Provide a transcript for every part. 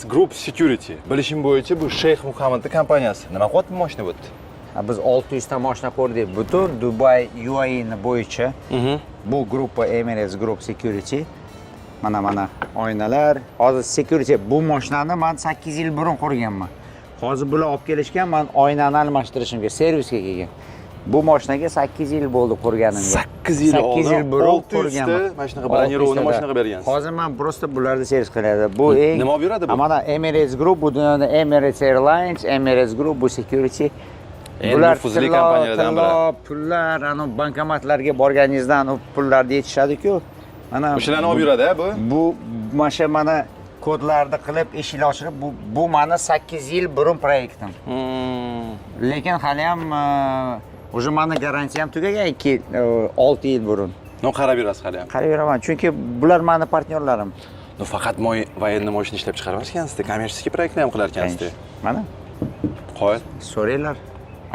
Group Security. Bilishim bo'yicha bu Sheyx Muhammadning kompaniyasi. Nima qilyapti mashina bu? Biz 600 ta mashina ko'rdik. Butun Dubai UAE bo'yicha. Bu gruppa Emirates Group Security. Mana oynalar. Hozir security bu mashinani men 8 yil burun qurganman. Hozir bular olib kelishgan, men oynani almashtirishim kerak, servisga kelgan. Bu mashinaga 8 yil bo'ldi qurganimga. 8 yil oldin 8 yil burun 600 qurganman. ta mashinaga bronировка mashinaga bergansiz. Hozir men просто bularni servis qiladi. Bu eng Nima olib yuradi bu? Mana Emirates Group, bu dunyoda Emirates Airlines, Emirates Group bu security. Bular nufuzli kompaniyalardan biri. Pullar, ana bankomatlarga borganingizdan u pullarni yetishadi-ku. Mana O'shalarni olib yuradi, bu? Bu mana kodlarni qilib, eshik ochib, bu meni 8 yil burun proyektim. Lekin hali ham уже meni garantiyam tugagan 6 yil burun. No qarab yurasiz hali ham. Qarab yuraman, chunki bular meni partnyorlarim. No faqat voyenniy mashina ishlab chiqarmas ekansiz, kommersiy proyektlar ham qilar ekansiz. Mana Qo'y. so'ranglar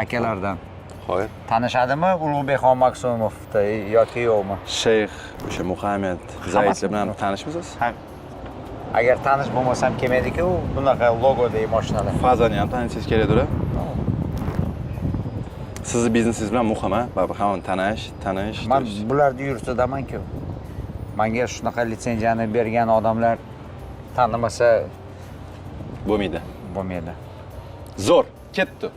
akalardan. Qo'y. Tanishadimi Ulug'bek Maksumov yoki yo'qmi? Sheyx o'sha Muhammad Zaydlar bilan tanishmisiz? Ha. Agar tanish bo'lmasam kelmaydi-ku, bunaqa logodagi mashinalar. Fazani ham tanishingiz kerakdir. Sizni biznesingiz bilan muhim, baribir hamon tanish. Men bularni yuritidaman-ku. Menga shunaqa litsenziyani bergan odamlar tanimasa bo'lmaydi. bo'lmaydi. Zo'r, ketdi.